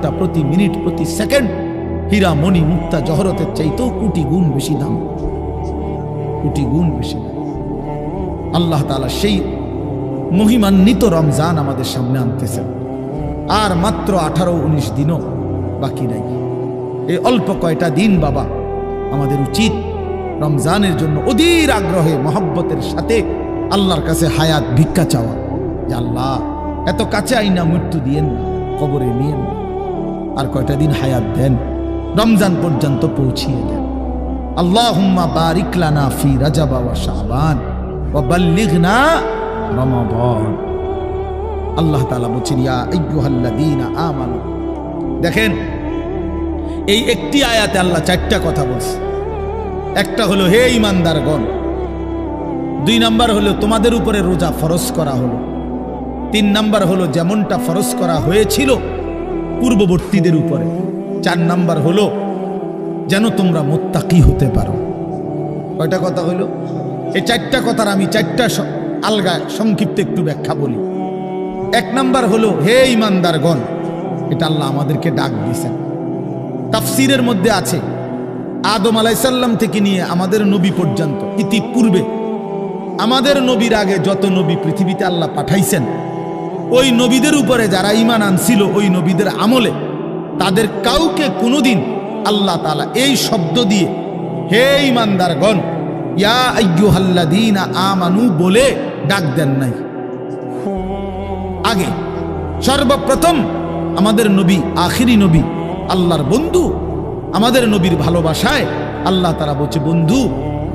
প্রতি মিনিট প্রতি সেকেন্ড হীরা মণি মুক্তা জহরতের চাইতেও কোটি গুণ বেশি দাম, কোটি গুণ বেশি দাম। আল্লাহ তাআলা সেই মহিমান্বিত রমজান আমাদের সামনে আনতেছেন। আর মাত্র 18-19 দিনও বাকি নাই। এই অল্প কয়টা দিন বাবা আমাদের উচিত রমজানের জন্য অধীর আগ্রহে মহব্বতের সাথে আল্লাহর কাছে হায়াত ভিক্ষা চাওয়া, যে আল্লাহ এত কাছে আইনা মৃত্যু দিয়েন না, কবরে নিয়েন না, আর কয়টা দিন হায়াত দেন, রমজান পর্যন্ত পৌঁছিয়ে দেন। আল্লাহুম্মা বারিক লানা ফি রাজাব ওয়া শাবান ওয়া বাল্লিগনা রমাদান। আল্লাহ তাআলা বলেন ইয়া আইয়ুহাল্লাযীনা আমানু। দেখেন এই একটি আয়াতে আল্লাহ 4টা কথা বলছে। একটা হলো হে ঈমানদারগণ, 2 নাম্বার হলো তোমাদের উপরে রোজা ফরজ করা হলো, 3 নাম্বার হলো যেমনটা ফরজ করা হয়েছিল পূর্ববর্তীদের উপরে, 4 নাম্বার হলো যেন তোমরা মুত্তাকি হতে পারো। কয়টা কথা হলো? এই 4টা কথার আমি 4টা আলগা সংক্ষিপ্ত একটু ব্যাখ্যা বলি। 1 নাম্বার হলো হে ঈমানদারগণ, এটা আল্লাহ আমাদেরকে ডাক দিয়েছেন। তাফসীরের মধ্যে আছে আদম আলাইহিস সালাম থেকে নিয়ে আমাদের নবী পর্যন্ত, ইতিপূর্বে আমাদের নবীর আগে যত নবী পৃথিবীতে আল্লাহ পাঠাইছেন, ওই নবীদের উপরে যারা ঈমান আনছিল ওই নবীদের আমলে তাদের কাউকে কোনোদিন আল্লাহ তাআলা এই শব্দ দিয়ে হে ঈমানদারগণ ইয়া আইয়ুহাল্লাযীনা আমানু বলে ডাক দেন নাই। আগে সর্বপ্রথম আমাদের নবী, আখিরি নবী, আল্লাহর বন্ধু, আমাদের নবীর ভালোবাসায় আল্লাহ তাআলা বলছে বন্ধু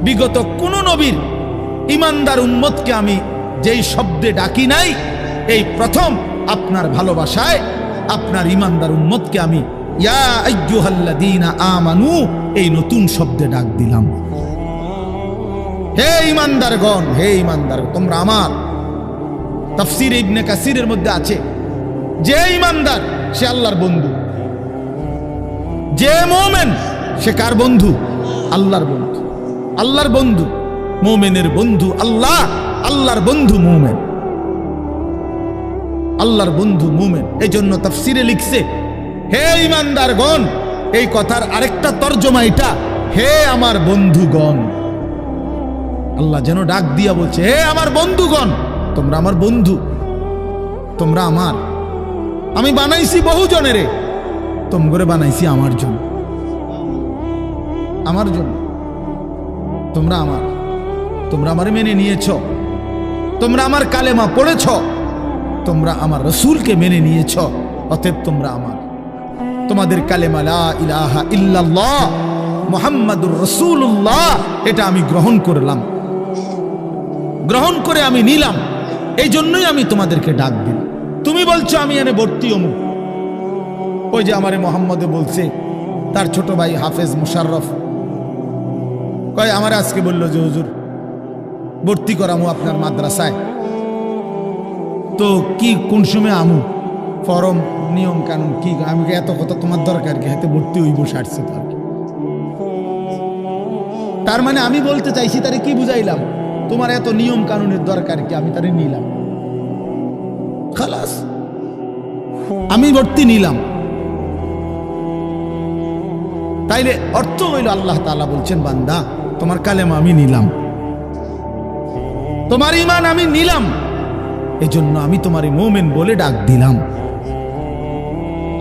বিগত কোন নবীর ঈমানদার উম্মতকে আমি যেই শব্দে ডাকি নাই, এই প্রথম আপনার ভালোবাসায় আপনার ঈমানদার উম্মতকে আমি ইয়া আইয়ুহাল্লাযীনা আমানু এই নতুন শব্দে ডাক দিলাম। হে ঈমানদারগণ, হে ঈমানদার তোমরা আমার। তাফসীর ইবনে কাসিরের মধ্যে আছে যে ঈমানদার সে আল্লাহর বন্ধু, যে মুমিন সে কার বন্ধু? আল্লাহর বন্ধু। আল্লাহর বন্ধু, মুমিনের বন্ধু আল্লাহ, আল্লাহর বন্ধু মুমিন, আল্লাহর বন্ধু মুমিন। এই জন্য তাফসীরে লিখছে হে ঈমানদারগণ, এই কথার আরেকটা তরজমা এটা হে আমার বন্ধুগণ। আল্লাহ যেন ডাক দিয়া বলছে হে আমার বন্ধুগণ, তোমরা আমার বন্ধু, তোমরা আমার। আমি বানাইছি বহু জনেরে, তোমরা বানাইছি আমার জন্য, আমার জন্য। তোমরা আমার, তোমরা আমারে মেনে নিয়েছ, তোমরা আমার কালেমা পড়েছ, তোমরা আমার রাসূলকে মেনে নিয়েছ, অতএব তোমরা আমার। তোমাদের কালেমা লা ইলাহা ইল্লাল্লাহ মুহাম্মাদুর রাসূলুল্লাহ এটা আমি গ্রহণ করলাম, গ্রহণ করে আমি নিলাম, এই জন্যই আমি তোমাদেরকে ডাক দিই। তুমি বলছো আমি এনে ভর্তি অমুক। ওই যে আমারে মোহাম্মদে বলছে তার ছোট ভাই হাফেজ মুশাররফ কয় আমার আজকে বললো যে হুজুর ভর্তি করামু আপনার মাদ্রাসায়, তো কি কোন সময় আমু, ফরম নিয়ম কানুন কি? আমি এত কথা তোমার দরকার কি? হাতে ভর্তি হইব সারছে তো আর কি। তার মানে আমি বলতে চাইছি তারে কি বুঝাইলাম, তোমার এত নিয়ম কানুনের দরকার কি? আমি তারে নিলাম, খালাস, আমি ভর্তি নিলাম। তাইলে অর্থ হইল আল্লাহ তাআলা বলছেন বান্দা তোমার কালেমা আমি নিলাম, তোমার ঈমান আমি নিলাম, এজন্য আমি তোমারে মুমিন বলে ডাক দিলাম।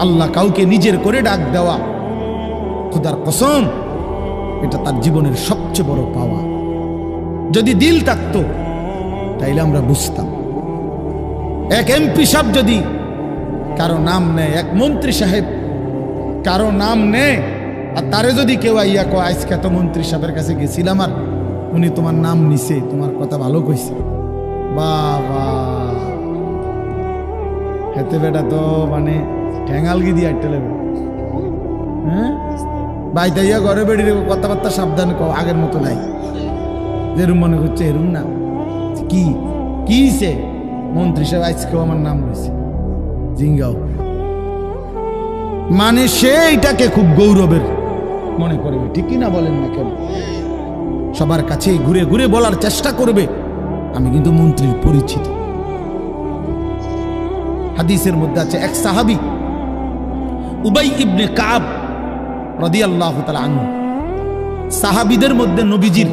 আল্লাহ কাউকে নিজের করে ডাক দেওয়া, খোদার কসম, এটা তার জীবনের সবচেয়ে বড় পাওয়া। যদি দিল থাকতো তাইলে আমরা বুঝতাম। এক এমপি সাহেব যদি কারো নাম নেয়, এক মন্ত্রী সাহেব কারো নাম নেয়, আর তারে যদি কেউ আইয়া কয় আজকে তো মন্ত্রী সাহেবের কাছে গেছিলাম আর উনি তোমার নাম নিছে, তোমার কথা ভালো কইছে, বাবা হেতে বেটা তো মানে ঠ্যাঙালগি দিয়ে আটতে লাগবে। হ্যাঁ বাইতাইয়া ঘরে বেড়ি কথাবার্তা সাবধান কও, আগের মতো নাই, যেরুম মনে করছে এরুম না। কি কিছে মন্ত্রী সাহেব আজকেও আমার নাম রয়েছে, জিঙ্গাও, মানে সে এটাকে খুব গৌরবের মনে করবে, ঠিক কিনা বলেন না কেন? সবার কাছে ঘুরে ঘুরে বলার চেষ্টা করবে আমি কিন্তু মন্ত্রীর পরিচিত। হাদিসের মধ্যে আছে এক সাহাবী উবাই ইবনে কাব রাদিয়াল্লাহু তাআলা আনহু, সাহাবীদের মধ্যে নবীজির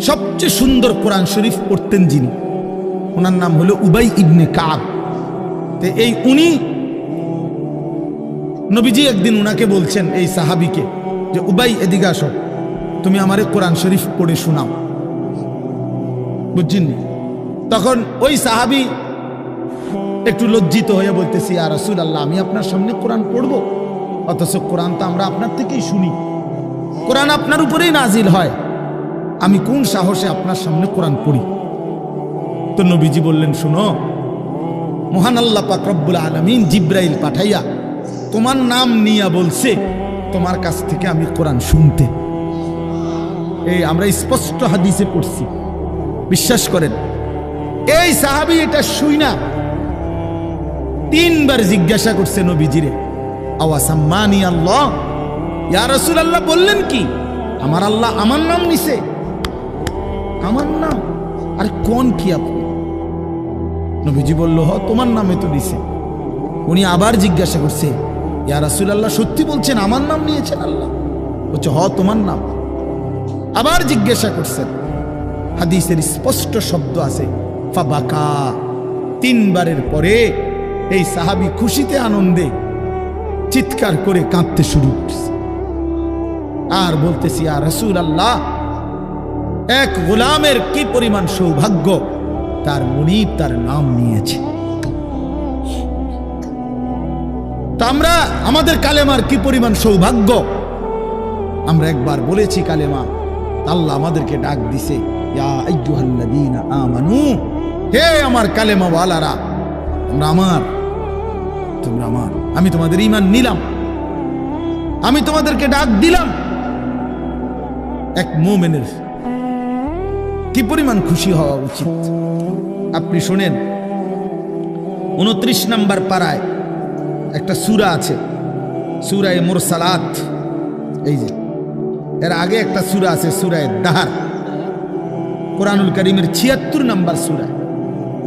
সবচেয়ে সুন্দর কোরআন শরীফ পড়তেন যিনি, ওনার নাম হলো উবাই ইবনে কাব। তো এই উনি নবীজি একদিন উনাকে বলছেন, এই সাহাবীকে, যে উবাই এদিকে আসো, তুমি আমারে কোরআন শরীফ পড়ে শোনাও। বুঝছেন? তখন ওই সাহাবী একটু লজ্জিত হয়ে বলতেছি, ইয়া রাসূলুল্লাহ, আমি আপনার সামনে কোরআন পড়ব? অথচ কোরআন তো আমরা আপনার থেকেই শুনি, কোরআন আপনার উপরেই নাজিল হয়, আমি কোন সাহসে আপনার সামনে কোরআন পড়ি? তো নবীজি বললেন, শুনো, মহান আল্লাহ পাক রব্বুল আলামিন জিব্রাইল পাঠাইয়া তোমার নাম নিয়া বলছে তোমার কাছ থেকে আমি কোরআন শুনতে। এই আমরা স্পষ্ট হাদিসে পড়ছি, বিশ্বাস করেন। এই সাহাবী এটা শুই না 3 বার জিজ্ঞাসা করছে নবীজিরে, আওয়াসাম্মানি আল্লাহ, ইয়া রাসূলুল্লাহ বললেন কি আমার আল্লাহ আমার নাম নিছে? আমার নাম? আরে কোন কি আপনি? নবীজি বলল, হ তোমার নামে তো নিছে। উনি আবার জিজ্ঞাসা করছে, ইয়া রাসূলুল্লাহ সত্যি বলছেন আমার নাম নিয়েছেন আল্লাহ? বলছে, হ তোমার নাম। আবার জিজ্ঞাসা করছেন, হাদিসের স্পষ্ট শব্দ আছে ফাবাকা। 3 বারের পরে এই সাহাবী খুশিতে আনন্দে চিৎকার করে কাঁদতে শুরু করছে আর বলতেছি, ইয়া রাসূলুল্লাহ, এক গোলামের কি পরিমাণ সৌভাগ্য, তার মুনিব তার নাম নিয়েছে। তা আমরা আমাদের কালেমার কি পরিমাণ সৌভাগ্য, আমরা একবার বলেছি কালেমা, আল্লাহ আমাদেরকে ডাক দিছে, ইয়া আইয়ুহাল্লাযীনা আমানু, হে আমার কালেমা ওয়ালারা, তোমরা আমার, তোমরা আমার, আমি তোমাদের ঈমান নিলাম, আমি তোমাদেরকে ডাক দিলাম। এক মুমিনের কি পরিমাণ খুশি হওয়া উচিত আপনি শোনেন। 29 নম্বর পারায় একটা সূরা আছে, সূরা মুরসালাত। এই যে এর আগে একটা সূরা আছে, সূরা দাহার, কোরআনুল কারীমের 76 নম্বর সূরা,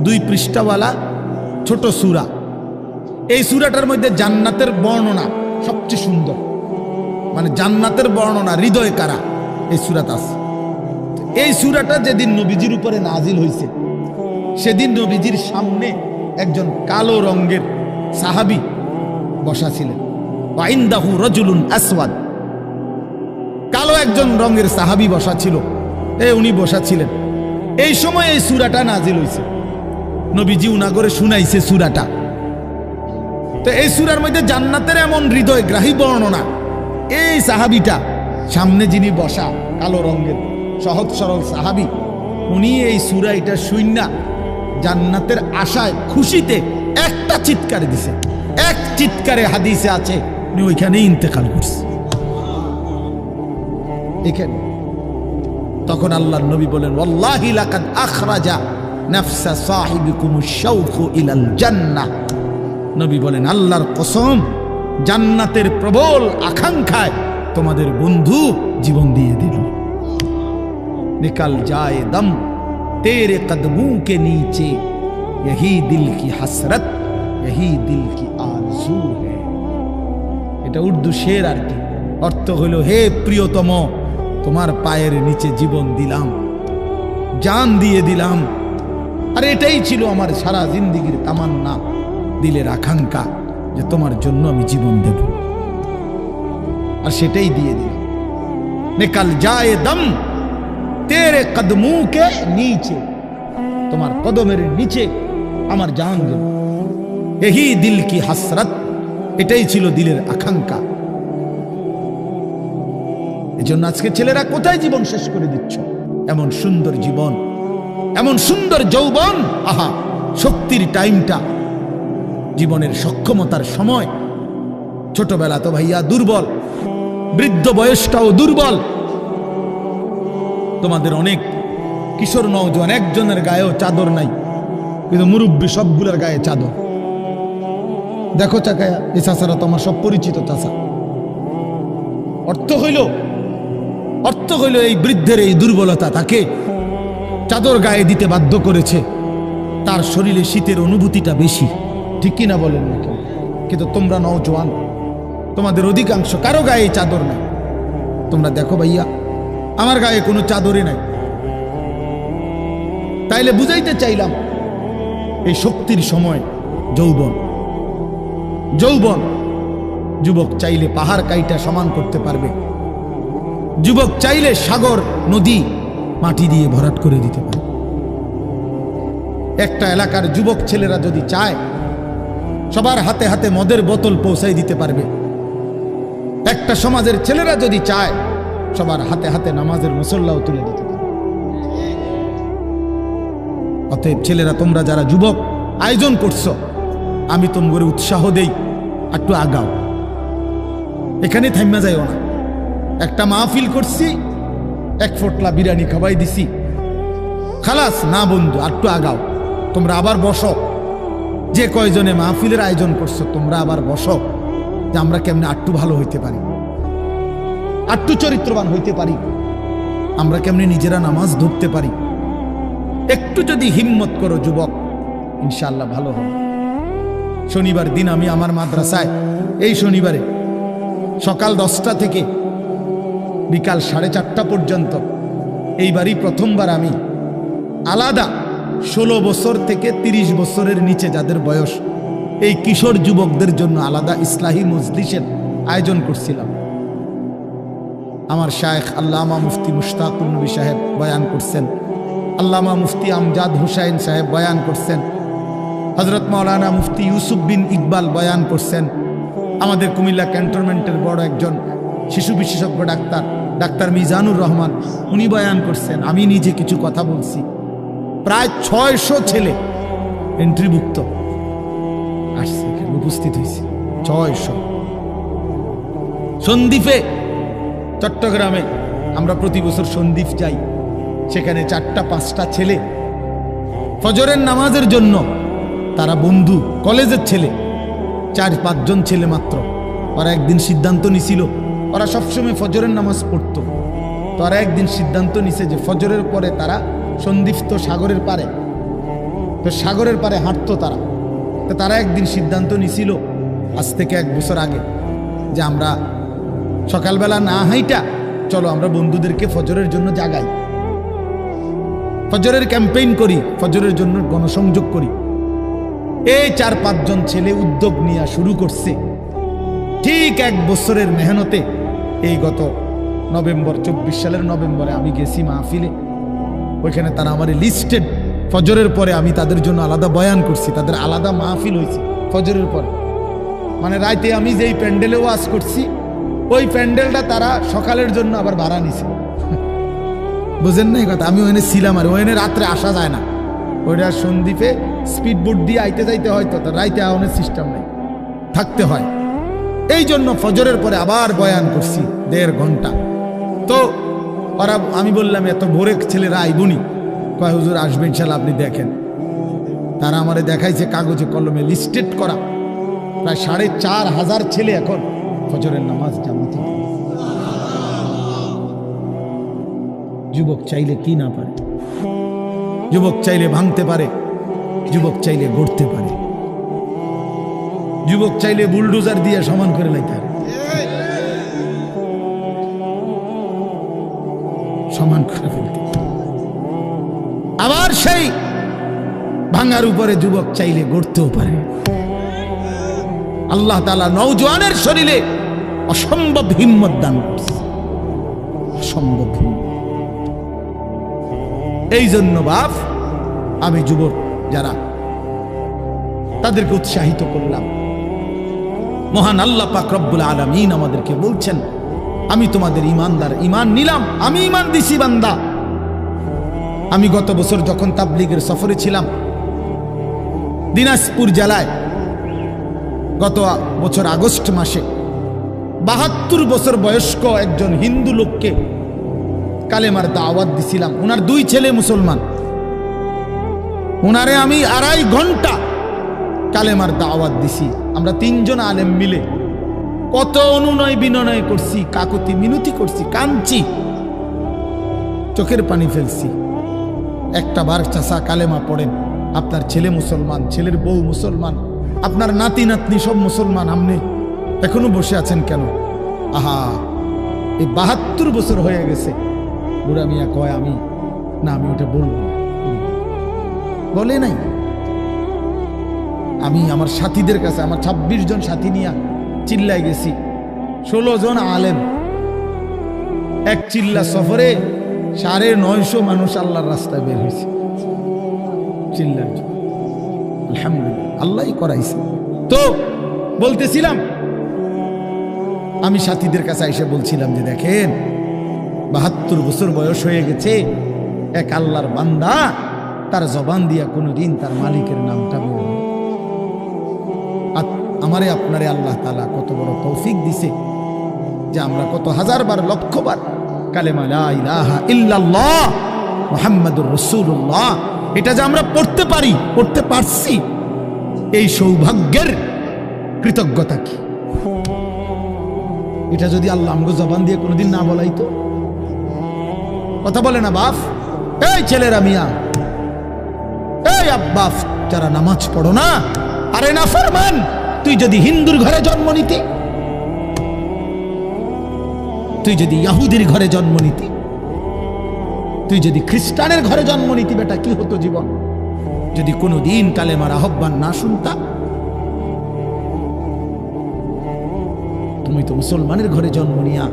2 পৃষ্ঠাওয়ালা ছোট সূরা। এই সূরাটার মধ্যে জান্নাতের বর্ণনা সবচেয়ে সুন্দর, মানে জান্নাতের বর্ণনা হৃদয় কারা এই সূরাতে আছে। এই সূরাটা যেদিন নবীজির উপরে নাজিল হয়েছে, সেদিন নবীজির সামনে একজন কালো রঙের সাহাবী বসা ছিলেন। ওয়াইন্দাহু রাজুলুন আসওয়াদ, কালো একজন রঙের সাহাবী বসা ছিল, উনি বসা ছিলেন। এই সময় এই সূরাটা নাজিল হয়েছে, নবীজি উনাগরে শুনাইছে সূরাটা। তো এই সূরার মধ্যে জান্নাতের এমন হৃদয়গ্রাহী বর্ণনা। এই সাহাবীটা সামনে যিনি বসা কালো রঙের সহজ সরল সাহাবী, উনি এই সূরা এটা শুইনা জান্নাতের আশায় খুশিতে একটা চিৎকার দিছে, এক চিৎকারে হাদিসে আছে উনি ওইখানেই ইন্তেকাল করছে। এখানে তখন আল্লাহর নবী বলেন, ওয়াল্লাহি লাকাদ আখরাজা নাফসা সাহিবিকুমুশ শাওকু ইলাল জান্নাহ। নবী বলেন, আল্লাহর কসম, জান্নাতের প্রবল আকাঙ্ক্ষায় তোমাদের বন্ধু জীবন দিয়ে দিল। निकल जाए दम तेरे कदमों के नीचे, यही दिल की हसरत, यही दिल की आरज़ू है। এটা উর্দু শের আর কি, অর্থ হলো, হে প্রিয়তম, তোমার পায়ের নিচে জীবন দিলাম, জান দিয়ে দিলাম, আর এটাই ছিল আমার সারা জিন্দেগীর তামান্না, দিলের আকাঙ্ক্ষা, যে তোমার জন্য আমি জীবন দেব, আর সেটাই দিয়ে দিলাম। নিকল যায় দম তেরে কদমোं के नीचे, তোমার কদমের নিচে আমার জান গেল। यही दिल की हसरत, এটাই ছিল দিলের আকাঙ্ক্ষা। এজন্য আজকে ছেলেরা কোথায় জীবন শেষ করে দিচ্ছ? এমন সুন্দর জীবন, এমন সুন্দর যৌবন, আহা, শক্তির টাইমটা, জীবনের সক্ষমতার সময়। ছোটবেলা তো ভাইয়া দুর্বল, বৃদ্ধ বয়সটাও দুর্বল। তোমাদের অনেক কিশোর নওজোয়ান একজনের গায়েও চাদর নাই, কিন্তু মুরব্বী সবগুলোর গায়ে চাদর। দেখো চাকায়া, এই চাচারা তো আমার সব পরিচিত চাচা। অর্থ হইল এই বৃদ্ধের এই দুর্বলতা তাকে চাদর গায়ে দিতে বাধ্য করেছে। তার শরীরে শীতের অনুভূতিটা বেশি, ঠিক কিনা বলেন না কেউ? কিন্তু তোমরা নওজোয়ান, তোমাদের অধিকাংশ কারো গায়ে চাদর নাই। তোমরা দেখো ভাইয়া, আমার গায়ে কোনো চাদরই নাই। তাইলে বুঝাইতে চাইলাম এই শক্তির সময় যৌবন। যৌবন যুবক চাইলে পাহাড় কাইটা সমান করতে পারবে। যুবক চাইলে সাগর নদী মাটি দিয়ে ভরাট করে দিতে পারবে। একটা এলাকার যুবক ছেলেরা যদি চায় সবার হাতে হাতে মদের বোতল পৌঁছাই দিতে পারবে। একটা সমাজের ছেলেরা যদি চায় সবার হাতে হাতে নামাজের মুসল্লাও তুলে দিতে পারবে। অতএব ছেলেরা, তোমরা যারা যুবক আয়োজন করছো, আমি তোমাদের উৎসাহ দেই, একটু আগাও, এখানে থাইমা যাইও না। একটা মাহফিল করছি, এক ফোটলা বিরিয়ানি খাওয়াই দিছি, খালাস না বন্ধু, একটু আগাও। তোমরা আবার বসো, যে কয়জনে মাহফিলের আয়োজন করছো তোমরা আবার বসো, যে আমরা কেমনে একটু ভালো হইতে পারি, একটু চরিত্রবান হইতে পারি, আমরা কেমনে নিজেরা নামাজ ধরতে পারি। একটু যদি হিম্মত করো যুবক, ইনশাআল্লাহ ভালো হবে। শনিবার দিন আমি আমার মাদ্রাসায় এই শনিবারে সকাল 10টা থেকে বিকাল 4:30 পর্যন্ত এইবারই প্রথমবার আমি আলাদা 16 বছর থেকে 30 বছরের নিচে যাদের বয়স, এই কিশোর যুবকদের জন্য আলাদা ইসলাহি মজলিসের আয়োজন করছিলাম। আমার শায়েখ আল্লামা মুফতি মুশতাকুর নবী সাহেব বয়ান করছেন, আল্লামা মুফতি আমজাদ হুসাইন সাহেব বয়ান করছেন, হযরত মাওলানা মুফতি ইউসুফ বিন ইকবাল বয়ান করছেন, আমাদের কুমিল্লা ক্যান্টনমেন্টের বড় একজন শিশু বিশেষজ্ঞ ডাক্তার মিজানুর রহমান উনি বয়ান করছেন, আমি নিজে কিছু কথা বলছি। প্রায় 600 ছেলে এন্ট্রিভুক্ত আসছে, উপস্থিত হয়েছে 600। সন্দ্বীপে, চট্টগ্রামে আমরা প্রতি বছর সন্দ্বীপ যাই, সেখানে 4টা-5টা ছেলে ফজরের নামাজের জন্য, তারা বন্ধু কলেজের ছেলে, 4-5 জন ছেলে মাত্র। ওরা একদিন সিদ্ধান্ত নিছিল, ওরা সবসময় ফজরের নামাজ পড়তো, তো ওরা একদিন সিদ্ধান্ত নিছে যে ফজরের পরে তারা সন্দ্বীপ তো সাগরের পারে, তো সাগরের পারে হাঁটতো তারা। তো তারা একদিন সিদ্ধান্ত নিছিল আজ থেকে 1 বছর আগে, যে আমরা সকালবেলা না হাইটা চলো আমরা বন্ধুদেরকে ফজরের জন্য জাগাই, ফজরের ক্যাম্পেইন করি, ফজরের জন্য গণসংযোগ করি। এই 4-5 জন ছেলে উদ্যোগ নিয়ে শুরু করছে। ঠিক 1 বছরের মেহনতে এই গত নভেম্বর, 24 সালের নভেম্বরে আমি গেছি মাহফিলে, ওইখানে তারা আমার লিস্টেড, ফজরের পরে আমি তাদের জন্য আলাদা বয়ান করছি, তাদের আলাদা মাহফিল হয়েছে ফজরের পরে। মানে রাতে আমি যেই প্যান্ডেলে ওয়াজ করছি ওই প্যান্ডেলটা তারা সকালের জন্য আবার ভাড়া নিছে। বুঝেন না এই কথা? আমি ওখানে ছিলাম, আর ওখানে রাত্রে আসা যায় না, ওইটা সন্দ্বীপে স্পিড বোট দিয়ে আইতে যাইতে হয়, তো রাইতে আওয়ানোর সিস্টেম নেই, থাকতে হয়। এই জন্য ফজরের পরে আবার বয়ান করছি 1.5 ঘন্টা। তো ওরা, আমি বললাম এত ভোরে ছেলেরা আইবুনি, কয় হুজুর আসবেন ইনশাআল্লাহ, আপনি দেখেন। তারা আমারে দেখাইছে কাগজে কলমে লিস্টেড করা প্রায় 4,500 ছেলে এখন ফজরের নামাজ জামাতে। যুবক চাইলে কি না পারে, যুবক চাইলে ভাঙতে পারে, যুবক চাইলে গড়তে পারে, যুবক চাইলে বুলডোজার দিয়ে সমান করে লাইতে পারে, সমান করে ফেলতে। আবার সেই ভাঙার উপরে যুবক চাইলে গড়তেও পারে। আল্লাহ তাআলা নওজোয়ানের শরীরে অসম্ভব হিম্মত দান করছে, অসম্ভব হিম্মত। এই জন্য বাপ, আমি যুবক যারা তাদেরকে উৎসাহিত করলাম। মহান আল্লাহ পাক রব্বুল আলামিন আমাদেরকে বলছেন, আমি তোমাদের ইমানদার, ইমান নিলাম, আমি ইমান দিছি বান্দা। আমি গত বছর যখন তাবলীগের সফরে ছিলাম দিনাজপুর জেলায়, গত বছর আগস্ট মাসে 72 বছর বয়স্ক একজন হিন্দু লোককে কালেমার দাওয়াত দিছিলাম। ওনার 2 ছেলে মুসলমান, ওনারে আমি 2.5 ঘন্টা কালেমার দাওয়াত দিছি। আমরা 3 জন আলেম মিলে কত অনুনয় বিনয় করছি, কাকুতি মিনতি করছি, কাঁদছি, চোখের পানি ফেলছি। একটা বার চাচা কালেমা পড়েন, আপনার ছেলে মুসলমান, ছেলের বউ মুসলমান, আপনার নাতি নাতনি সব মুসলমান, আপনি এখনো বসে আছেন কেন? আহা, এই ৭২ বছর হয়ে গেছে। বুড়া মিয়া কয় আমি ওটা বলবো না। বলে নাই। আমি আমার সাথীদের কাছে, আমার ২৬ জন সাথী নিয়ে চিল্লাই গেছি, ১৬ জন আলেম, এক চিল্লা সফরে ৯৫০ মানুষ আল্লাহর রাস্তায় বের হয়েছে চিল্লার জন্য। আলহামদুলিল্লাহ, আল্লাহই করাইছে। তো বলতেছিলাম, আমি সাথীদের কাছে এসে বলছিলাম যে দেখেন, ৭২ বছর বয়স হয়ে গেছে, এক আল্লাহর বান্দা তার জবান দিয়া কোনোদিন তার মালিকের নামটা বলবে। আমারে আপনারে আল্লাহ তাআলা কত বড় তৌফিক দিছে যে আমরা কত হাজারবার লক্ষবার কালেমা লা ইলাহা ইল্লাল্লাহ মুহাম্মাদুর রাসূলুল্লাহ এটা যে আমরা পড়তে পারি, পড়তে পারছি, এই সৌভাগ্যের কৃতজ্ঞতা কি? এটা যদি আল্লাহ আমগো জবান দিয়ে কোনোদিন না বলাইতো। কথা বলে না বাপ? এই ছেলেরা মিয়া, এই আব্বা যারা নামাজ পড়ো না, আরে না ফরমান, তুই যদি হিন্দুর ঘরে জন্ম নিতি, তুই যদি ইহুদির ঘরে জন্ম নিতি, তুই যদি খ্রিস্টানের ঘরে জন্ম নিতি, বেটা কি হতো জীবন? যদি কোনোদিন কালেমার আহ্বান না শুনতা। তুমি তো মুসলমানের ঘরে জন্ম নিয়া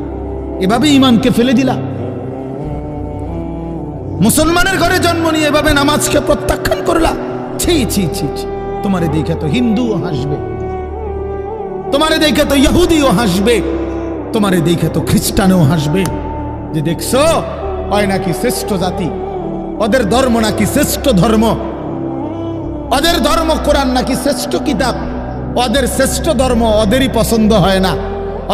এভাবে ইমানকে ফেলে দিলা। মুসলমানের ঘরে জন্ম নিয়ে এভাবে নামাজকে প্রত্যাখ্যান করলা। ছি ছি ছি ছি, তোমারে দেখে তো হিন্দুও হাসবে, তোমারে দেখে তো ইহুদিও হাসবে, তোমারে দেখে তো খ্রিস্টানও হাসবে, যে দেখছো ওই নাকি শ্রেষ্ঠ জাতি, ওদের ধর্ম নাকি শ্রেষ্ঠ ধর্ম, ওদের ধর্ম কোরআন নাকি শ্রেষ্ঠ কিতাব, ওদের শ্রেষ্ঠ ধর্ম ওদেরই পছন্দ হয় না,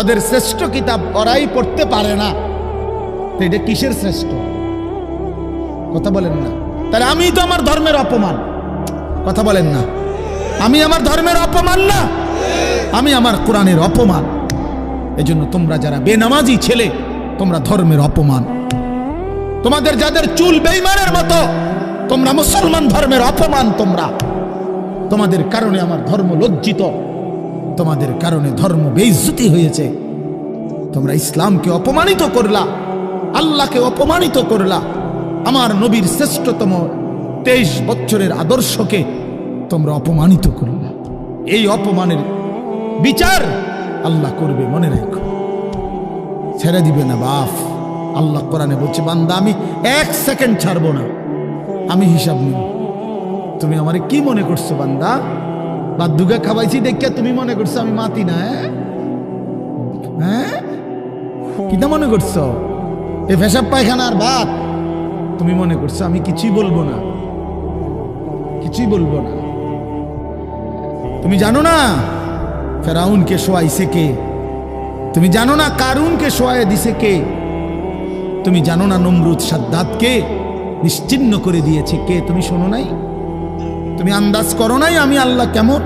ওদের শ্রেষ্ঠ কিতাব ওরাই পড়তে পারে না। তো এটা কিসের শ্রেষ্ঠ? কথা বলেন না। তাহলে আমি তো আমার ধর্মের অপমান। কথা বলেন না, আমি আমার ধর্মের অপমান না, আমি আমার কোরআনের অপমান। এজন্য তোমরা যারা বেনামাজি ছেলে, তোমরা ধর্মের অপমান। তোমাদের যাদের চুল বেঈমানের মতো, তোমরা মুসলমান ধর্মের অপমান। তোমাদের কারণে আমার ধর্ম লজ্জিত, তোমাদের কারণে ধর্ম বেইজ্জতি হয়েছে। তোমরা ইসলামকে অপমানিত করলা, আল্লাহকে অপমানিত করলা, আমার নবীর শ্রেষ্ঠতম 23 বছরের আদর্শকে তোমরা অপমানিত করলা। এই অপমানের বিচার আল্লাহ করবে, মনে রাখো, ছেড়ে দিবে না বাপ। আল্লাহ কোরআনে বলছে, বান্দা আমি 1 সেকেন্ড ছাড়বো না, আমি হিসাব নিব। তুমি আমারে কি মনে করছো বান্দা? বাদ্যুকে খাওয়াইছি দেখে তুমি মনে করছো আমি মাতি না? হ্যাঁ, কিটা মনে করছো? এই পেশাব পায়খানার ভাত তুমি মনে করছো আমি কিছুই বলবো না, কিছুই বলবো না। তুমি জানো না ফেরাউনকে শোয়াইছে কে? তুমি জানো না কারুনকে শোয়াই দিছে কে? তুমি জানো না নমরুদ সাদ্দাতকে নিশ্চিহ্ন করে দিয়েছে কে? তুমি শোনো নাই? তুমি আন্দাজ করো নাই আমি আল্লাহ কেমন?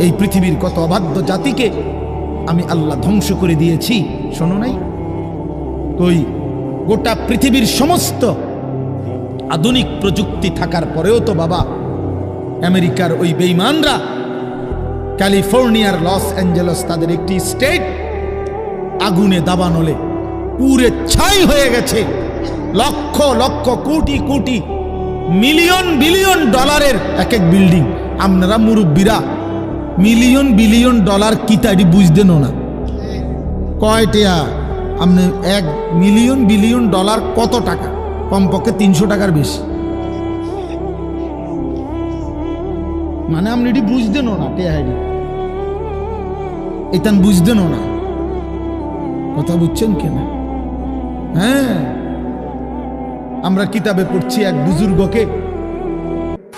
এই পৃথিবীর কত অবাধ্য জাতিকে আমি আল্লাহ ধ্বংস করে দিয়েছি, শোনো নাই? কই, গোটা পৃথিবীর সমস্ত আধুনিক প্রযুক্তি থাকার পরেও তো বাবা আমেরিকার ওই বেঈমানরা, ক্যালিফোর্নিয়ার লস অ্যাঞ্জেলস তাদের একটি স্টেট আগুনে দাবানলে পুরে ছাই হয়ে গেছে। লক্ষ লক্ষ কোটি কোটি মিলিয়ন বিলিয়ন ডলারের এক এক বিল্ডিং। আপনারা মুরব্বীরা মিলিয়ন বিলিয়ন ডলার কি তাই বুঝতেন না? কয়টা আপনি 1 মিলিয়ন বিলিয়ন ডলার কত টাকা? কমপক্ষে 300 টাকার বেশি। মানে আপনি এটি বুঝতেন না, টেহাইডি এটা বুঝতেন না। কথা বুঝছেন কেন? হ্যাঁ, আমরা কিতাবে পড়ছি এক বুজুর্গকে,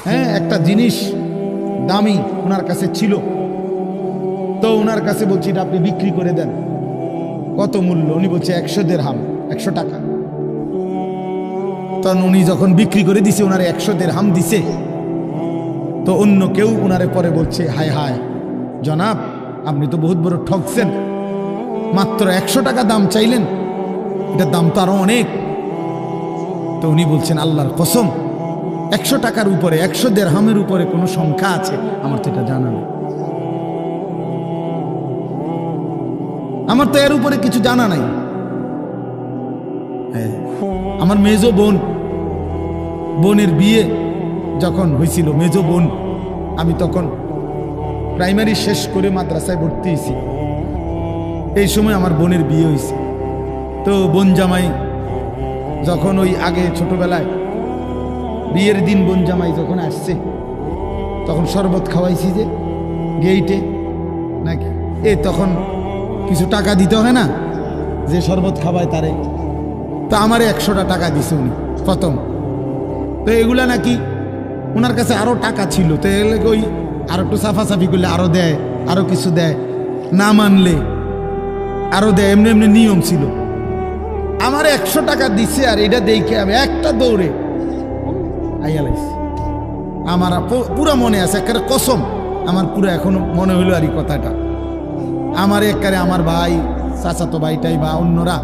হ্যাঁ, একটা জিনিস দামি ওনার কাছে ছিল, তো ওনার কাছে বলছি এটা আপনি বিক্রি করে দেন। কত মূল্য? উনি বলছে 100 দিরহাম, 100 টাকা। তখন উনি যখন বিক্রি করে দিছে, ওনারে 100 দিরহাম দিছে। তো অন্য কেউ ওনারে পরে বলছে, হায় হায় জনাব, আপনি তো বহুত বড় ঠকছেন, মাত্র 100 টাকা দাম চাইলেন, এটার দাম তো আরো অনেক। তো উনি বলছেন, আল্লাহর কসম 100 টাকার উপরে, 100 দিরহামের উপরে কোনো সংখ্যা আছে আমার তো এটা জানা নেই। আমার তো এর উপরে কিছু জানা নাই। আমার মেজো বোনের বিয়ে যখন হয়েছিল, মেজো বোন, আমি তখন প্রাইমারি শেষ করে মাদ্রাসায় ভর্তি হয়েছি। এই সময় আমার বোনের বিয়ে হয়েছে। তো বোন জামাই যখন ওই আগে ছোটবেলায় বিয়ের দিন বোন জামাই যখন আসছে, তখন শরবত খাওয়াইছি যে গেইটে নাকি, তখন কিছু টাকা দিতে হয় না, যে শরবত খাওয়ায় তারে। তো আমারে 100টা টাকা দিছে উনি প্রথম। তো এগুলা নাকি ওনার কাছে আরো টাকা ছিল, তো ওই আরো একটু সাফাসাফি করলে আরো দেয়, আরো কিছু দেয়, না মানলে আরো দেয়, এমনি এমনি নিয়ম ছিল। আমার 100 টাকা দিছে, আর এটা দেখে আমি একটা দৌড়ে আইয়া লাইছি। আমার পুরো মনে আছে, একটা কসম, আমার পুরো এখনো মনে হইলো আর এই কথাটা। আমার একবারে আমার ভাই, চাচাতো ভাইটাই বা অন্যরা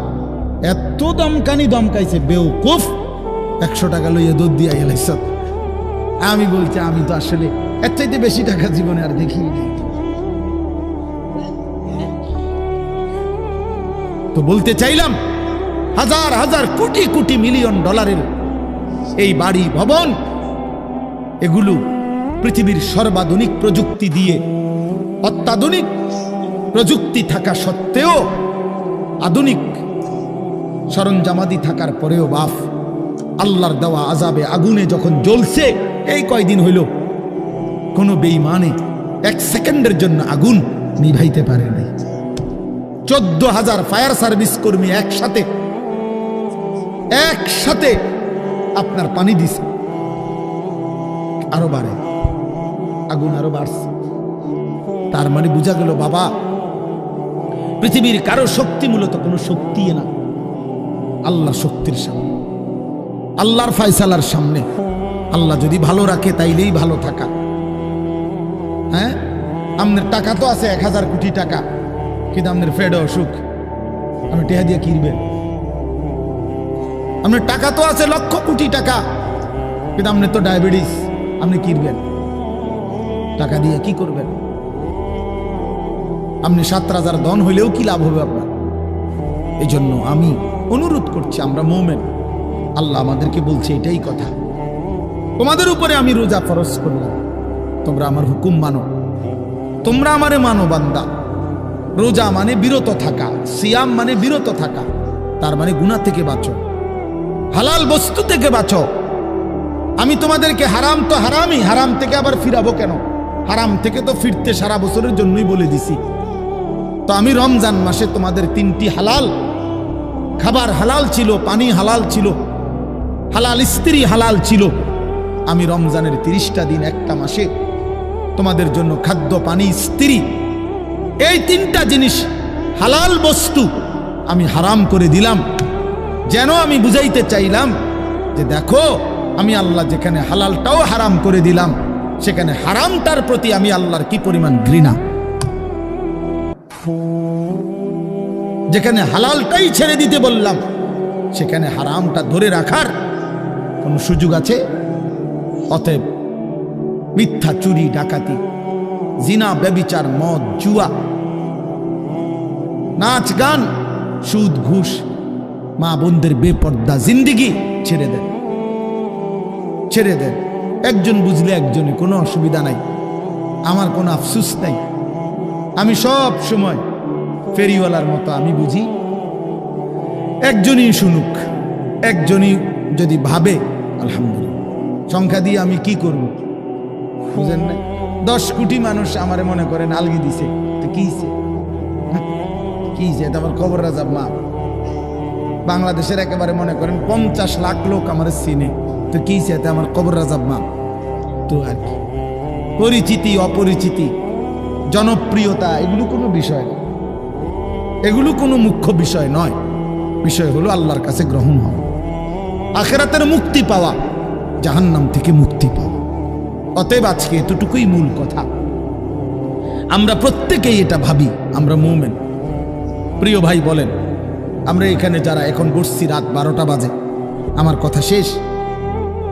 এত দমকাইছে, বেউকুফ, 100 টাকা লইয়া দৌড় দিয়ে আইয়া লাইছ। আমি বলছি আমি তো আসলে এর চাইতে বেশি টাকা জীবনে আর দেখি। তো বলতে চাইলাম, হাজার হাজার কোটি কোটি মিলিয়ন ডলারের এই বাড়ি ভবন, এগুলো পৃথিবীর সর্বাধুনিক প্রযুক্তি দিয়ে, অত্যাধুনিক প্রযুক্তি থাকা সত্ত্বেও, আধুনিক সরঞ্জামাদি থাকার পরেও বাপ আল্লাহর দেওয়া আযাবে আগুনে যখন জ্বলছে, এই কয়দিন হইল কোনো বেঈমানে 1 সেকেন্ডের জন্য আগুন নিভাইতে পারে নাই। 14,000 ফায়ার সার্ভিস কর্মী একসাথে আপনার পানি দিছে, আরো বাড়ে, আগুন আরো বাড়ছে। তার মানে বোঝা গেল বাবা, পৃথিবীর কারো শক্তি মূলত কোনো শক্তি না, আল্লাহ শক্তির সামনে, আল্লাহর ফয়সালার সামনে। আল্লাহ যদি ভালো রাখে তাইলেই ভালো থাকা। হ্যাঁ, আপনার টাকা তো আছে 1000 কোটি টাকা, কিন্তু আপনার ফেডে অসুখ, আপনি টেহা দিয়ে কিনবেন। আপনার টাকা তো আছে লক্ষ কোটি টাকা, কিন্তু আপনার তো ডায়াবেটিস, আপনি কিনবেন টাকা দিয়ে কি করবেন? আপনি 7,000 ধন হইলেও কি লাভ হবে আপনার? এই জন্য আমি অনুরোধ করছি, আমরা মুমিন, আল্লাহ আমাদেরকে বলছে এটাই কথা, তোমাদের উপরে আমি রোজা ফরজ করলাম, তোমরা আমার হুকুম মানো, তোমরা আমারে মানো বান্দা। রোজা মানে বিরত থাকা, সিয়াম মানে বিরত থাকা, তার মানে গুনাহ থেকে বাঁচো, হালাল বস্তু থেকে বাঁচো। আমি তোমাদেরকে হারাম তো হারামই, হারাম থেকে আবার ফিরাবো কেন? হারাম থেকে তো ফিরতে সারা বছরের জন্যই বলে দিছি। তো আমি রমজান মাসে তোমাদের 3টি হালাল খাবার হালাল ছিল, পানি হালাল ছিল, হালাল স্ত্রী হালাল ছিল। আমি রমজানের 30টা দিন, একটা মাসে তোমাদের জন্য খাদ্য, পানি, স্ত্রী, এই 3টা জিনিস হালাল বস্তু আমি হারাম করে দিলাম। যেন আমি বুঝাইতে চাইলাম যে দেখো, আমি আল্লাহ যেখানে হালালটাও হারাম করে দিলাম, সেখানে হারামটার প্রতি আমি আল্লাহর কি পরিমাণ ঘৃণা। যেখানে হালালটাই ছেড়ে দিতে বললাম, সেখানে হারামটা ধরে রাখার কোন সুযোগ আছে? অতএব মিথ্যা, চুরি, ডাকাতি, জিনা, ব্যভিচার, মদ, জুয়া, নাচ গান, সুদ, ঘুষ, মা বোনদের বেপর্দা জিন্দিগি ছেড়ে দেন, ছেড়ে দেন। একজন বুঝলে একজনে, কোনো অসুবিধা নাই, আমার কোনো আফসুস নাই। আমি সব সময় ফেরিওয়ালার মতো আমি বুঝি, একজনই শুনুক, একজনই যদি ভাবে আলহামদুলিল্লাহ, সংখ্যা দিয়ে আমি কি করব? বুঝেন না? 10 কোটি মানুষ আমারে মনে করেন আলগি দিছে, তো কি এটা আমার কবর রাজাব মা। বাংলাদেশের একেবারে মনে করেন 50 লাখ লোক আমার চিনে, তো কি এতে আমার কবর রাজাব মা। তো আর কি, পরিচিতি, অপরিচিতি, জনপ্রিয়তা, এগুলো কোনো বিষয় না, এগুলো কোনো মুখ্য বিষয় নয়। বিষয় হলো আল্লাহর কাছে গ্রহণ হওয়া, আখিরাতের মুক্তি পাওয়া, জাহান্নাম থেকে মুক্তি পাওয়া। অতএব আজকে এতটুকুই মূল কথা। আমরা প্রত্যেকেই এটা ভাবি, আমরা মুমিন। প্রিয় ভাই বলেন, আমরা এখানে যারা এখন বসছি, রাত 12টা বাজে, আমার কথা শেষ,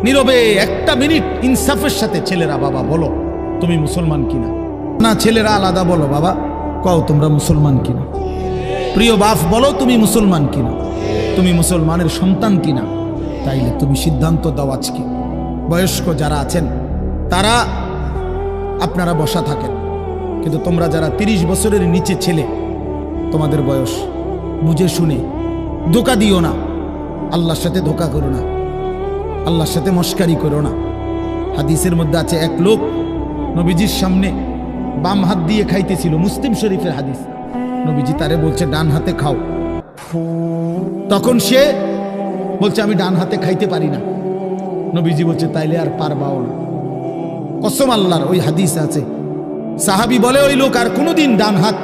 নীরবে 1টা মিনিট ইনসাফের সাথে ছেলেরা, বাবা বলো তুমি মুসলমান কিনা? না, ছেলেরা আলাদা বলো, বাবা কও তোমরা মুসলমান কিনা? প্রিয় বাপ বলো তুমি মুসলমান কিনা, তুমি মুসলমানের সন্তান কিনা। তাইলে তুমি সিদ্ধান্ত দাও আজকে। বয়স্ক যারা আছেন তারা আপনারা বসা থাকেন, কিন্তু তোমরা যারা 30 বছরের নিচে ছেলে, তোমাদের বয়স বুঝে শুনে ধোঁকা দিও না, আল্লাহর সাথে ধোঁকা করো না, আল্লাহর সাথে মস্কারি করো না। হাদিসের মধ্যে আছে এক লোক নবীজির সামনে বাম হাত দিয়ে খাইতেছিল, মুসলিম শরীফের হাদিস। নবীজি তারে বলছে ডান হাতে খাও, তখন সে বলছে আমি ডান হাতে খাইতে পারি না। নবীজি বলছে তাইলে আর পারবাও না। কসম আল্লাহর, ওই হাদিস আছে। সাহাবী বলে ওই লোক আর কোনোদিন ডান হাত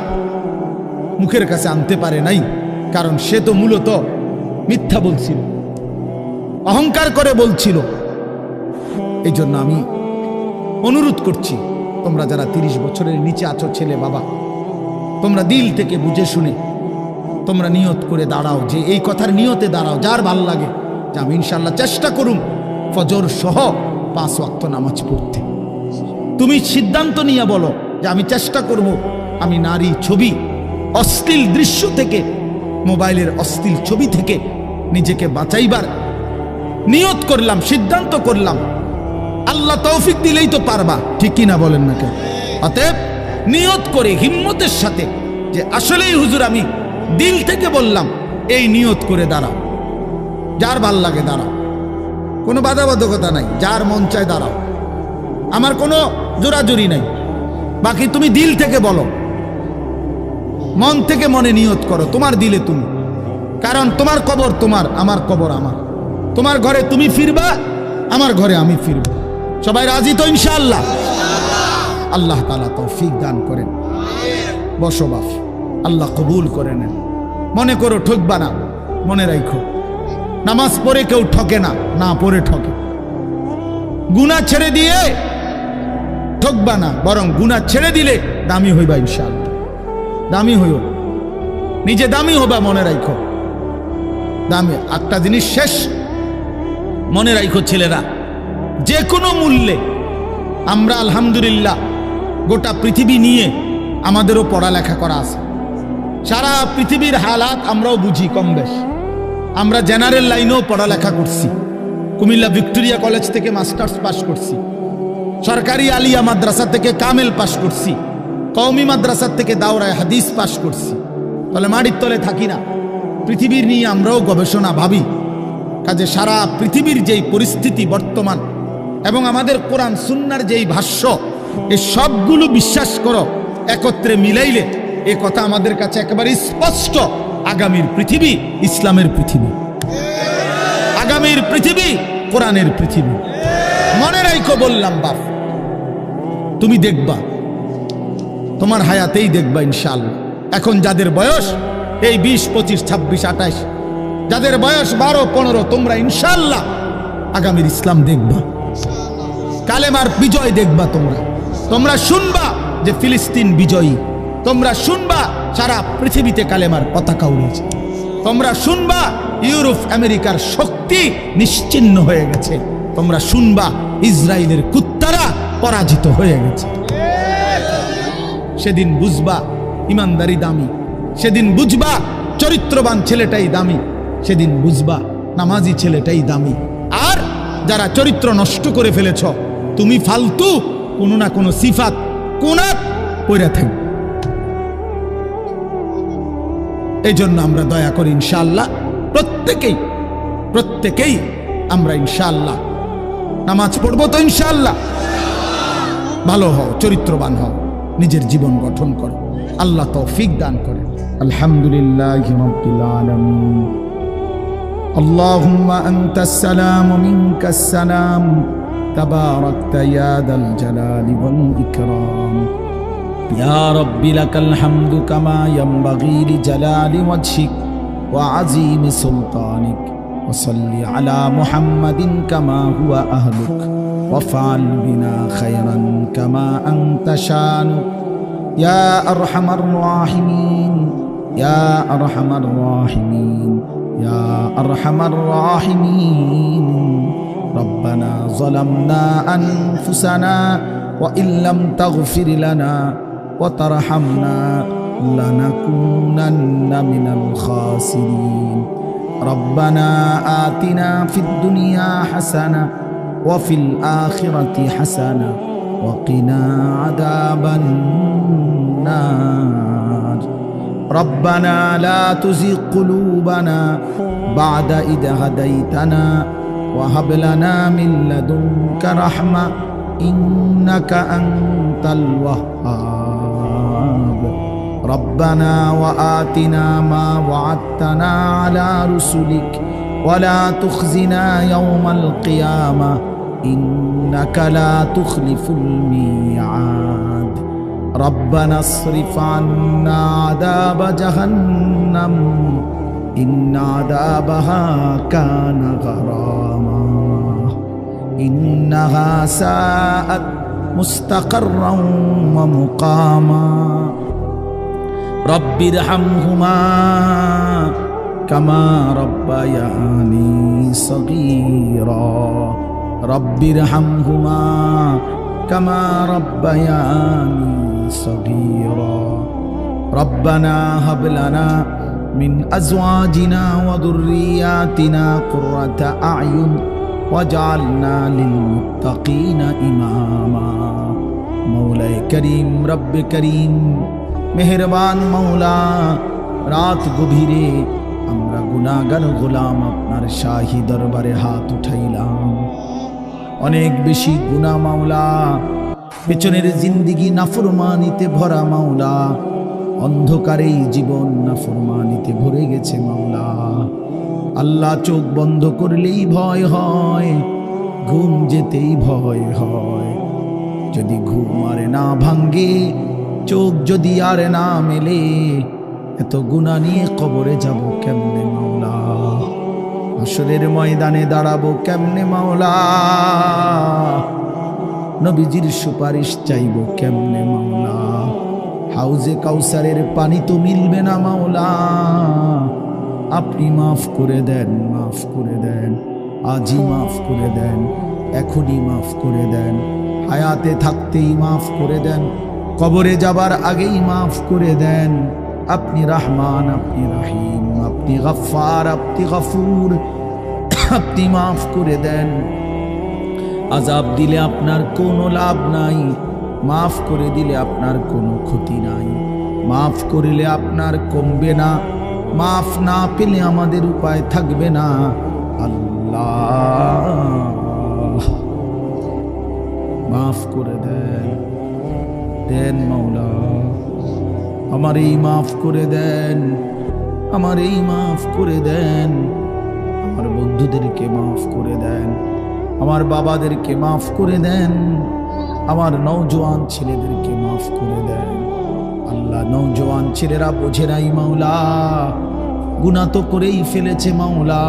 মুখের কাছে আনতে পারে নাই, কারণ সে তো মূলত মিথ্যা বলছিল, অহংকার করে বলছিল। এই জন্য আমি অনুরোধ করছি, তোমরা যারা 30 বছরের নিচে আছো ছেলে বাবা, তোমরা দিল থেকে বুঝে শুনে তোমরা নিয়ত করে দাঁড়াও, যে এই কথার নিয়তে দাঁড়াও যার ভাল লাগে যে আমি ইনশাল্লাহ চেষ্টা করুম ফজর সহ 5 ওয়াক্ত নামাজ পড়তে। তুমি সিদ্ধান্ত নিয়ে বলো যে আমি চেষ্টা করব, আমি নারী ছবি, অশ্লীল দৃশ্য থেকে, মোবাইলের অশ্লীল ছবি থেকে নিজেকে বাঁচাইবার নিয়ত করলাম, সিদ্ধান্ত করলাম। আল্লাহ তৌফিক দিলেই তো পারবা, ঠিক কিনা বলেন না কেন? অতএব নিয়ত করে হিম্মতের সাথে যে আসলেই হুজুর আমি দিল থেকে বললাম, এই নিয়ত করে দাঁড়াও। যার ভাল লাগে দাঁড়াও, কোনো বাধাবাধকতা নাই, যার মন চায় দাঁড়াও, আমার কোনো জোরাজুরি নাই। বাকি তুমি দিল থেকে বলো, মন থেকে মনে নিয়ত করো, তোমার দিলে তুমি। কারণ তোমার কবর তোমার, আমার কবর আমার। তোমার ঘরে তুমি ফিরবা, আমার ঘরে আমি ফিরব। সবাই রাজি তো ইনশাআল্লাহ? আল্লাহ তাআলা তৌফিক দান করেন। বসো বাপ, আল্লাহ কবুল করে নেন। মনে করো ঠকবা না, মনে রাখো নামাজ পড়ে কেউ ঠকে না, না পড়ে ঠকে। গুনাহ ছেড়ে দিয়ে ঠকবা না, বরং গুনাহ ছেড়ে দিলে দামি হইবা ইনশাআল্লাহ। দামি হইও, নিজে দামি হবা, মনে রাখো দামি। একটা জিনিস শেষ মনে রাখো ছেলেরা, যে কোনো মূল্যে আমরা আলহামদুলিল্লাহ গোটা পৃথিবী নিয়ে আমাদেরও পড়ালেখা করা আছে। সারা পৃথিবীর হালাত আমরাও বুঝি কম বেশ। আমরা জেনারেল লাইনেও পড়ালেখা করছি, কুমিল্লা ভিক্টোরিয়া কলেজ থেকে মাস্টার্স পাস করছি, সরকারি আলিয়া মাদ্রাসা থেকে কামেল পাস করছি, কওমি মাদ্রাসা থেকে দাওরায়ে হাদিস পাস করছি। তাহলে মাটির তলে থাকি না, পৃথিবীর নিয়ে আমরাও গবেষণা ভাবি। কাজে সারা পৃথিবীর যেই পরিস্থিতি বর্তমান এবং আমাদের কোরআন সুন্নাহর যেই ভাষ্য, এই সবগুলো বিশ্বাস করো, একত্রে মিলাইলে এ কথা আমাদের কাছে একেবারে স্পষ্ট। আগামীর পৃথিবী ইসলামের পৃথিবী, আগামীর পৃথিবী কোরআনের পৃথিবী। মনে রাখো বললাম বাপ, তুমি দেখবা, তোমার হায়াতেই দেখবা ইনশাআল্লাহ। এখন যাদের বয়স এই 20, 25, 26, 28, যাদের বয়স 12, 15, তোমরা ইনশাআল্লাহ আগামীর ইসলাম দেখবা, কালেমার বিজয় দেখবা। তোমরা শুনবা যে ফিলিস্তিন বিজয়ী, তোমরা শুনবা সারা পৃথিবীতে কালেমার পতাকা উড়েছে, তোমরা শুনবা ইউরোপ আমেরিকার শক্তি নিশ্চিহ্ন হয়ে গেছে, তোমরা শুনবা ইসরায়েলের কুত্তারা পরাজিত হয়ে গেছে। সেদিন বুঝবা ইমানদারি দামি, সেদিন বুঝবা চরিত্রবান ছেলেটাই দামি, সেদিন বুঝবা নামাজি ছেলেটাই দামি। আর যারা চরিত্র নষ্ট করে ফেলেছ, তুমি ফালতু কোনো না কোনো সিফাত কোনাত পড়ে থাকবে। এই জন্য আমরা দয়া করি ইনশাআল্লাহ প্রত্যেকেই আমরা ইনশাআল্লাহ নামাজ পড়বো তো ইনশাআল্লাহ। ভালো হও, চরিত্রবান হও, নিজের জীবন গঠন করো, আল্লাহ তৌফিক দান করেন। আলহামদুলিল্লাহি রাব্বিল আলামিন। আল্লাহুম্মা আনতাস সালাম ওয়া মিনকাস সালাম, তাবারাকতা ইয়া দাল জালালি ওয়াল ইকরাম। ইয়া রাব্বি লাকাল হামদু কামা ইয়ানবাগি লিজালালি ওয়াজহিক ওয়া আযীমি সুলতানিক। ওয়া সাল্লি আলা মুহাম্মাদিন কামা হুয়া আহলুক ওয়া ফাআল বিনা খায়রান কামা আনতা শানুক। ইয়া আরহামার রাহিমিন, ইয়া আরহামার রাহিমিন, ইয়া আরহামার রাহিমিন। রব্বানা যালামনা আনফুসানা ওয়া ইল্লাম তাগফির লানা ওয়া তারহামনা لنكونن من الخاسرين ربنا آتنا في الدنيا حسنة وفي الآخرة حسنة وقنا عذاب النار ربنا لا تزغ قلوبنا بعد إذ هديتنا وهب لنا من لدنك رحمة إنك أنت الوهاب ربنا وآتنا ما وعدتنا على رسلك ولا تخزنا يوم القيامة إنك لا تخلف الميعاد ربنا اصرف عنا عذاب جهنم إن عذابها كان غراما إنها ساءت مستقرا ومقاما رب ارحمهما كما ربياني صغيرا رب ارحمهما كما ربياني صغيرا ربنا هب لنا من أزواجنا وذرياتنا قرة أعين واجعلنا للمتقين إماما مولاي كريم رب كريم মেহেরবান মাওলা রাত গভীরে আমরা গুনাহগার গোলাম আপনার শাহী দরবারে হাত উঠাইলাম অনেক বেশি গুনাহ মাওলা পেছনের জিন্দেগি নাফরমানিতে ভরা মাওলা অন্ধকারেই জীবন নাফরমানিতে ভরে গেছে মাওলা আল্লাহ চোখ বন্ধ করলেই ভয় হয় ঘুম যেতেই ভয় হয় যদি ঘুম আরে না ভাঙ্গে চোখ যদি আর না মেলে এত গুনাহ নিয়ে কবরে যাব কেমনে মাওলা হাসরের ময়দানে দাঁড়াবো কেমনে মাওলা নবীজির সুপারিশ চাইবো কেমনে মাওলা হাউজে কাউসারের পানি তো মিলবে না মাওলা আপনি মাফ করে দেন মাফ করে দেন আজই মাফ করে দেন এখনই মাফ করে দেন হায়াতে থাকতেই মাফ করে দেন কবরে যাবার আগেই মাফ করে দেন আপনি রহমান আপনি রহিম আপনি গফফার আপনি গফুর আপনি মাফ করে দেন আযাব দিলে আপনার কোনো লাভ নাই মাফ করে দিলে আপনার কোনো ক্ষতি নাই মাফ করিলে আপনার কমবে না মাফ না পেলে আমাদের উপায় থাকবে না আল্লাহ মাফ করে দেন দেন মাওলা আমার এই মাফ করে দেন আমার এই মাফ করে দেন আমার বন্ধুদেরকে মাফ করে দেন আমার বাবাদেরকে মাফ করে দেন আমার নওজোয়ান ছেলেদেরকে মাফ করে দেন আল্লাহ নওজোয়ান ছেলেরা বোঝে নাই মাওলা গুনাহ তো করেই ফেলেছে মাওলা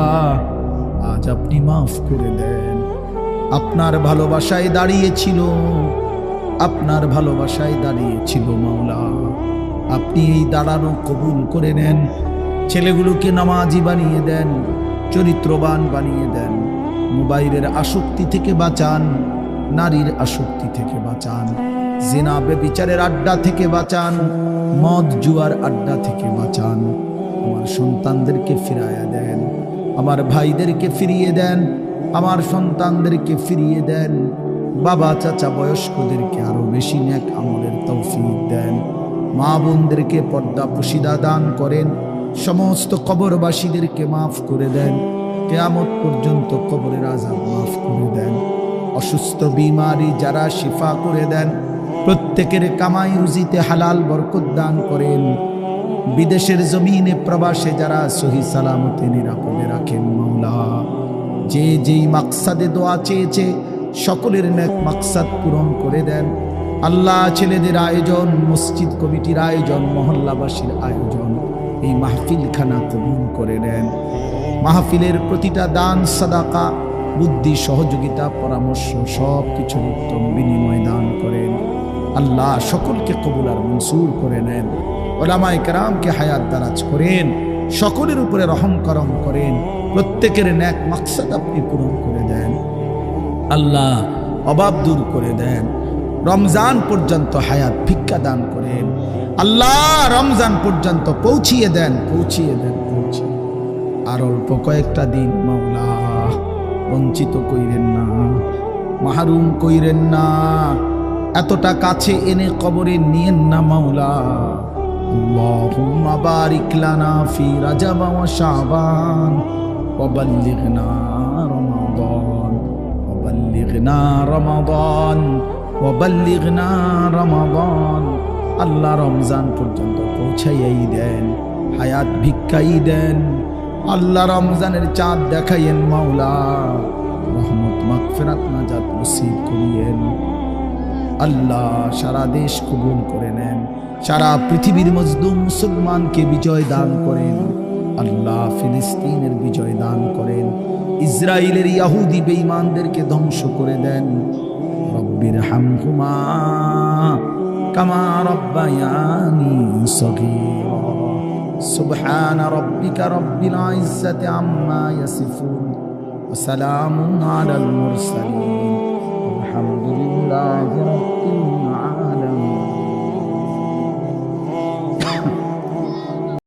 আজ আপনি মাফ করে দেন আপনার ভালোবাসায় দাঁড়িয়েছিল আপনার ভালোবাসায় দাঁড়িয়েছিল মাওলা আপনি এই দাঁড়ানো কবুল করে নেন ছেলেগুলোকে নামাজি বানিয়ে দেন চরিত্রবান বানিয়ে দেন মোবাইলের আসক্তি থেকে বাঁচান নারীর আসক্তি থেকে বাঁচান জিনা ব্যভিচারের আড্ডা থেকে বাঁচান মদ জুয়ার আড্ডা থেকে বাঁচান আমার সন্তানদেরকে ফিরাইয়া দেন আমার ভাইদেরকে ফিরিয়ে দেন আমার সন্তানদেরকে ফিরিয়ে দেন বাবা চাচা বয়স্কদেরকে আরো বেশি নেক আমলের তৌফিক দেন মা বোনদেরকে পর্দা পুশিদা দান করেন সমস্ত কবরবাসীদেরকে মাফ করে দেন কিয়ামত পর্যন্ত কবরের আযাব মাফ করে দেন অসুস্থ বিমারি যারা শিফা করে দেন প্রত্যেকের কামাই রুজিতে হালাল বরকত দান করেন বিদেশের জমিনে প্রবাসে যারা সহি সালামতে নিরাপদে রাখেন মাওলা যে যেই মাকসাদে দোয়া চেয়েছে সকলের নেক মাকসাদ পূরণ করে দেন আল্লাহ ছেলেদের আয়োজন মসজিদ কমিটির আয়োজন মহল্লাবাসীর আয়োজন এই মাহফিলখানা কবুল করে নেন মাহফিলের প্রতিটা দান সাদাকা বুদ্ধি সহযোগিতা পরামর্শ সব কিছুর উত্তম বিনিময় দান করেন আল্লাহ সকলকে কবুল আর মনসুর করে নেন উলামায়ে কেরামকে হায়াত দারাজ করেন সকলের উপরে রহম করম করেন প্রত্যেকের নেক মাকসাদ আপনি পূরণ করে দেন আল্লাহ অভাব দূর করে দেন রমজান পর্যন্ত হায়াত ভিক্ষা দান করেন আল্লাহ রমজান পর্যন্ত পৌঁছিয়ে দেন, পৌঁছিয়ে দেন, পৌঁছিয়ে। আর অল্প কয়েকটা দিন মাওলা, বঞ্চিত কইরেন না, মাহরুম কইরেন না, এতটা কাছে এনে কবরে নিয়েন না মাওলা। আল্লাহুম্মা বারিক লানা ফি রাজাব ওয়া শাবান ওয়া বাল্লিগনা রমাদান ওয়া বাল্লিগনা রমাদান ওয়া বাল্লিগনা রমাদান। আল্লাহ রমজান পর্যন্ত পৌঁছাইয়াই দেন, হায়াত ভিক্ষাই দেন। আল্লাহ রমজানের চাঁদ দেখাইয়েন মাওলা, রহমত মাগফিরাত নাজাত নসিব করিয়েন। আল্লাহ সারা দেশ কবুল করে নেন, সারা পৃথিবীর মজলুম মুসলমানকে বিজয় দান করেন। আল্লাহ ফিলিস্তিনের বিজয় দান করেন, ইসরায়েলের ইহুদি বেঈমানদেরকে ধ্বংস করে দেন। রব্বির হামহুমা কামা রব্বায়ানি সগীরা। সুবহানা রাব্বিকা রাব্বিল ইজ্জাতি আম্মা ইয়াসিফুন ওয়া সালামুন আলাল মুরসালিন।